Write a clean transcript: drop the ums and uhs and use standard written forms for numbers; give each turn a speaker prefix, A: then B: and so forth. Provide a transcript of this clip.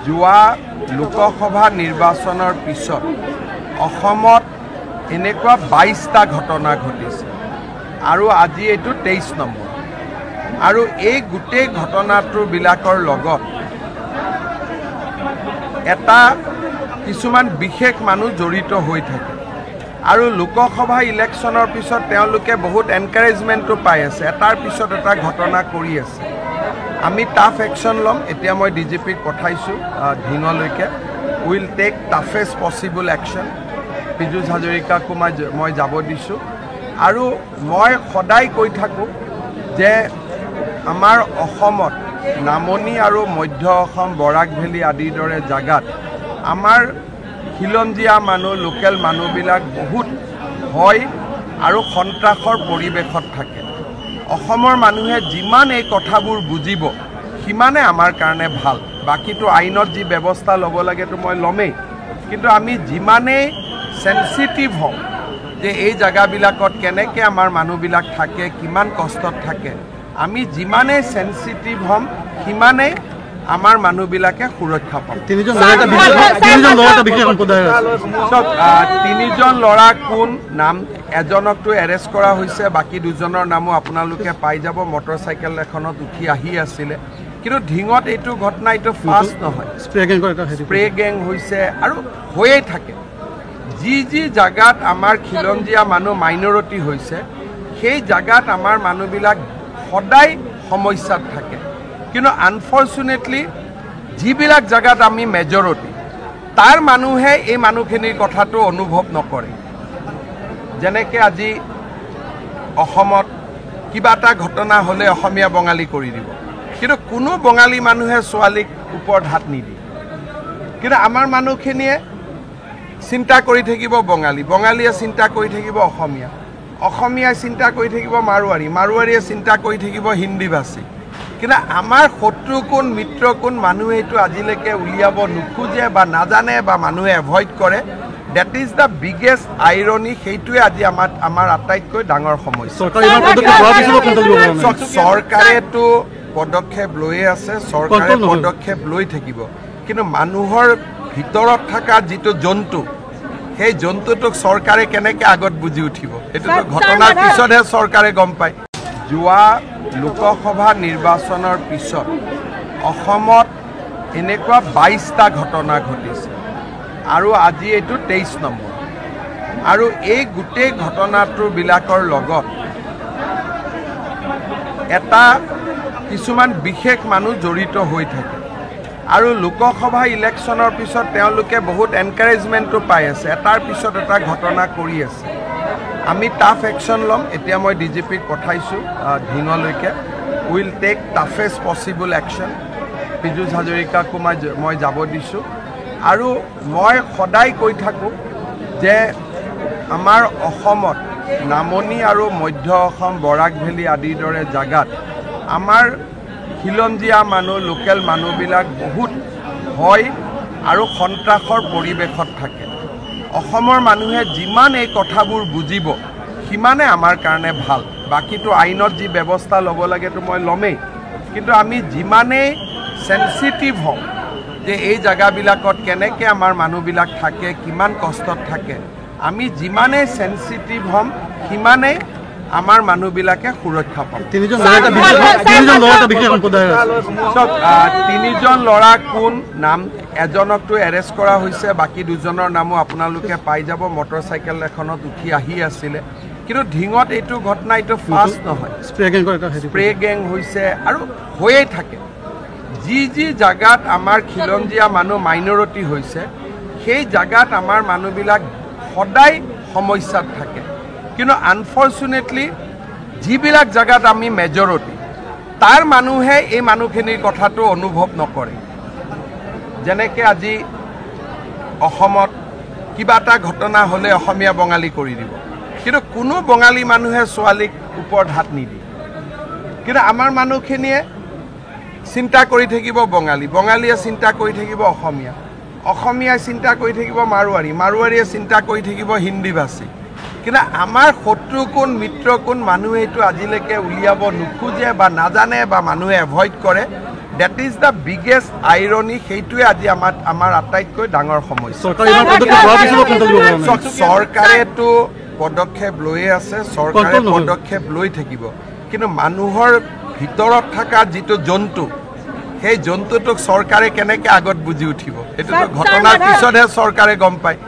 A: যোৱা লোকসভা নিৰ্বাচনৰ পিছত অসমত এনেকুৱা 22টা ঘটনা ঘটিছে আৰু আজি এইটো 23 নম্বৰ আৰু এই গোটেই ঘটনাটোবিলাকৰ লগত এটা কিছুমান বিশেষ মানুহ জড়িত হৈ থাকে আৰু লোকসভা ইলেকশ্যনৰ পিছত তেওঁলোকে বহুত এনকাৰেজমেণ্টো পাই আছে এটাৰ পিছত এটা ঘটনা কৰি আছে আমি টাফ একশ্যন ল'ম এতিয়া মই ডিজিপিক পঠাইছোঁ ধিঙলৈকে will take toughest possible action Piyush হাজৰিকাকো মই যাব দিছোঁ আৰু মই সদায় কৈ থাকোঁ যে আমাৰ অসমত নামনি আৰু মধ্য অসম বৰাক ভেলী আদিৰ দৰে জাগাত আমাৰ খিলঞ্জীয়া মানুহ লোকেল মানুহবিলাক বহুত ভয় আৰু সন্ত্ৰাসৰ পৰিৱেশত থাকে অসমৰ মানুহে যিমান এই কথাবোৰ বুজিব সিমানে আমাৰ কাৰণে ভাল বাকীটো আইনত যি ব্যৱস্থা ল'ব লাগেতো মই ল'মেই কিন্তু আমি যিমানেই সেন্সিটিভ হওঁ যে এই জায়গাবিলাকত কেনেকৈ আমাৰ মানুহবিলাক থাকে কিমান কষ্টত থাকে আমি যিমানেই সেন্সিটিভ হ'ম সিমানেই আমাৰ মানুহবিলাকে সুৰক্ষা পাব তিনিজন ল'ৰা কোন নাম এজনকতো এৰেষ্ট কৰা হৈছে বাকী দুজনৰ নামো আপোনালোকে পাই যাব মটৰচাইকেল এখনত উঠি আহি আছিলে কিন্তু ধিঙত এইটো ঘটনা এইটো ফাৰ্ষ্ট নহয় স্প্ৰে গেং হৈছে আৰু হৈয়ে থাকে যি জাগাত আমাৰ খিলঞ্জীয়া মানুহ মাইনৰিটি হৈছে সেই জাগাত আমাৰ মানুহবিলাক সদায় সমস্যাত থাকে কিন্তু আনফৰ্চুনেটলি যিবিলাক জাগাত আমি মেজৰিটি তাৰ মানুহে এই মানুহখিনিৰ কথাটো অনুভৱ নকৰে যেনেকৈ আজি অসমত কিবা এটা ঘটনা হ'লে অসমীয়া বঙালী কৰি দিব কিন্তু কোনো বঙালী মানুহে ছোৱালীক ওপৰত হাত নিদিয়ে কিন্তু আমাৰ মানুহখিনিয়ে চিন্তা কৰি থাকিব বঙালীয়ে চিন্তা কৰি থাকিব অসমীয়াই চিন্তা কৰি থাকিব মাৰোৱাৰীয়ে চিন্তা কৰি থাকিব হিন্দীভাষী কিন্তু আমাৰ শত্ৰু কোন মিত্ৰ কোন মানুহে এইটো আজিলৈকে উলিয়াব নোখোজে বা নাজানে বা মানুহে এভইড কৰে that is the biggest irony সেইটোৱে আজি আমাৰ আটাইতকৈ ডাঙৰ সমস্যা চৰকাৰেতো পদক্ষেপ লৈয়ে আছে চৰকাৰে পদক্ষেপ লৈ থাকিব কিন্তু মানুহৰ ভিতৰত থকা যিটো জন্তু সেই জন্তুটোক চৰকাৰে কেনেকৈ আগত বুজি উঠিব এইটোতো ঘটনাৰ পিছতহে চৰকাৰে গম পায় যোৱা লোকসভা নিৰ্বাচনৰ পিছত অসমত এনেকুৱা 22টা ঘটনা ঘটিছে আৰু আজি এইটো 23 নম্বৰ আৰু এই গোটেই ঘটনাটোবিলাকৰ লগত এটা কিছুমান বিশেষ মানুহ জড়িত হৈ থাকে আৰু লোকসভা ইলেকশ্যনৰ পিছত তেওঁলোকে বহুত এনকাৰেজমেণ্টো পাই আছে এটাৰ পিছত এটা ঘটনা কৰি আছে আমি টাফ একশ্যন ল'ম এতিয়া মই ডিজিপিক পঠাইছোঁ ধিঙলৈকে will take toughest possible action Piyush হাজৰিকাকো মই যাব দিছোঁ আৰু মই সদায় কৈ থাকোঁ যে আমাৰ অসমত নামনি আৰু মধ্য অসম বৰাক ভেলী আদিৰ দৰে জাগাত আমাৰ খিলঞ্জীয়া মানুহ লোকেল মানুহবিলাক বহুত ভয় আৰু সন্ত্ৰাসৰ পৰিৱেশত থাকে অসমৰ মানুহে যিমান এই কথাবোৰ বুজিব সিমানে আমাৰ কাৰণে ভাল বাকীটো আইনত যি ব্যৱস্থা ল'ব লাগেতো মই ল'মেই কিন্তু আমি যিমানেই সেন্সিটিভ হওঁ যে এই জায়গাবিলাকত কেনেকৈ আমাৰ মানুহবিলাক থাকে কিমান কষ্টত থাকে আমি যিমানেই সেন্সিটিভ হ'ম সিমানেই আমাৰ মানুহবিলাকে সুৰক্ষা পাব তিনিজন ল'ৰা কোন নাম এজনকতো এৰেষ্ট কৰা হৈছে বাকী দুজনৰ নামো আপোনালোকে পাই যাব মটৰচাইকেল এখনত উঠি আহি আছিলে কিন্তু ধিঙত এইটো ঘটনা এইটো ফাৰ্ষ্ট নহয় স্প্ৰে গেং হৈছে আৰু হৈয়ে থাকে যি জাগাত আমাৰ খিলঞ্জীয়া মানুহ মাইনৰিটি হৈছে সেই জাগাত আমাৰ মানুহবিলাক সদায় সমস্যাত থাকে কিন্তু আনফৰ্চুনেটলি যিবিলাক জাগাত আমি মেজৰিটি তাৰ মানুহে এই মানুহখিনিৰ কথাটো অনুভৱ নকৰে যেনেকৈ আজি অসমত কিবা এটা ঘটনা হ'লে অসমীয়া বঙালী কৰি দিব কিন্তু কোনো বঙালী মানুহে ছোৱালীক ওপৰত হাত নিদিয়ে কিন্তু আমাৰ মানুহখিনিয়ে চিন্তা কৰি থাকিব বঙালীয়ে চিন্তা কৰি থাকিব অসমীয়াই চিন্তা কৰি থাকিব মাৰোৱাৰীয়ে চিন্তা কৰি থাকিব হিন্দীভাষী কিন্তু আমাৰ শত্ৰু কোন মিত্ৰ কোন মানুহে এইটো আজিলৈকে উলিয়াব নোখোজে বা নাজানে বা মানুহে এভইড কৰে that is the biggest irony সেইটোৱে আজি আমাৰ আটাইতকৈ ডাঙৰ সমস্যা চৰকাৰেতো পদক্ষেপ লৈয়ে আছে চৰকাৰে পদক্ষেপ লৈ থাকিব কিন্তু মানুহৰ ভিতৰত থকা যিটো জন্তু সেই জন্তুটোক চৰকাৰে কেনেকৈ আগত বুজি উঠিব এইটোতো ঘটনাৰ পিছতহে চৰকাৰে গম পায়